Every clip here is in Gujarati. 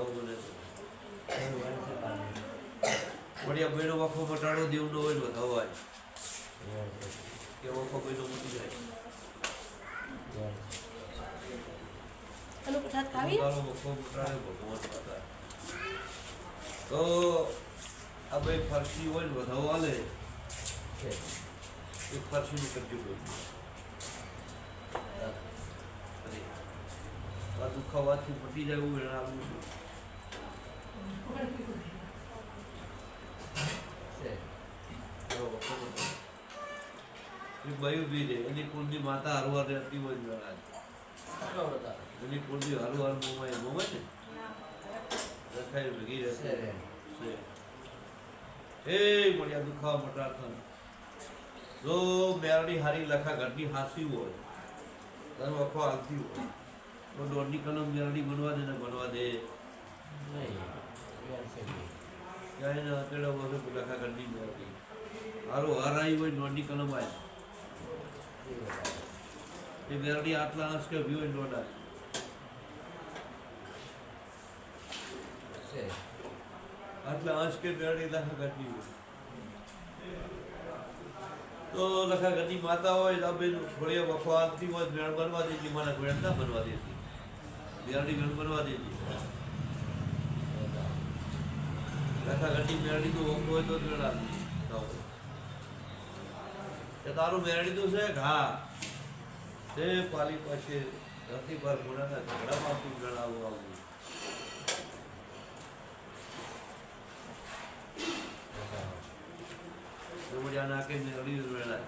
બને बढ़िया बेड़ो वखो मटाड़ो देव नो होय तो हवाय के वखो बेड़ो मटी जाए આનું પ્રસાદ ખાવી તારો વખો મટાડે ભગવાન પતા તો આ બે ફરસી હોય વધાવ આલે એક ફરસી નું કરજો કોઈ અરે આ દુખાવાથી પટી જાય એવું એના આવું છું બયું બી રે એની કુળની માતા હરવાર રહેતી હોય જણાય એની કુળની હરવાર મોમાય મોમાય ને રખાય ભેગી રહેશે એ મળ્યા દુખાવા મટાડતા જો મેરડી હારી લખા ઘરની હાસી હોય દર વખો હાલતી હોય તો દોડની કલમ મેરડી બનવા દે ને બનવા દે ક્યાંય ને અત્યારે વખત લખા ઘરની મેરડી હારો હાર આવી હોય દોડની કલમ આવે એ મેરડી આટલા અંશ કે વ્યૂ દોડા આટલા અંશ કે મેરડી લખા ઘરની હોય તો લખા ઘરની માતા હોય તો બેન થોડી વખો આવતી હોય મેળ બનવા દેતી મને મેળ ના બનવા દેતી મેરડી મેળ બનવા દેતી લખા ઘરની મેરડી તો વખો હોય તો મેળ આવતી તારું મેરડી તો છે ઘા તે પાલી પાસે ધરતી પર ગુનાના ઝઘડામાં તું જણાવવું આવું આના કે મેરડી મેળાય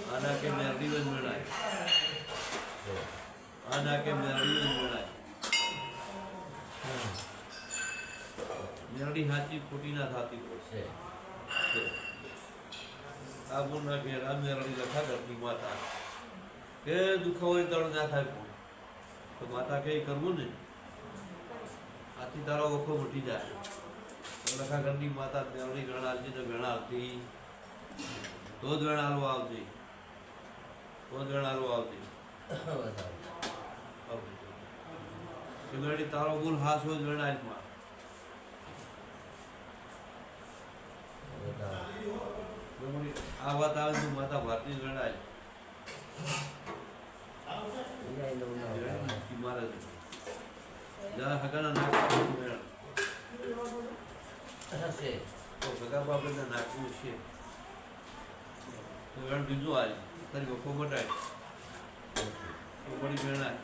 આના કે મેરડી મેળાય આના કે મેરડી મેળાય મેરડી હાચી ખોટી ના થતી હોય આ બોલ ના કે આ મેરડી લખા ઘરની માતા કે દુખાવો દળ ના થાય તો માતા કઈ કરવું ને આથી તારો વખો મટી જાય લખા ઘરની માતા મેરડી ગણાવતી તો ગણાવતી તો જ ગણાવવા આવતી તો જ ગણાવવા આવતી મેરડી તારો બોલ હાસ હોય ગણાયમાં આ વાત આવે તો માતા ભારતી ગણાય મારે જરા હગાના નાખવું મેળ તો સગા બાબતને નાખવું છે તો બીજું આવે તારી વખો મટાય તો પડી ગણાય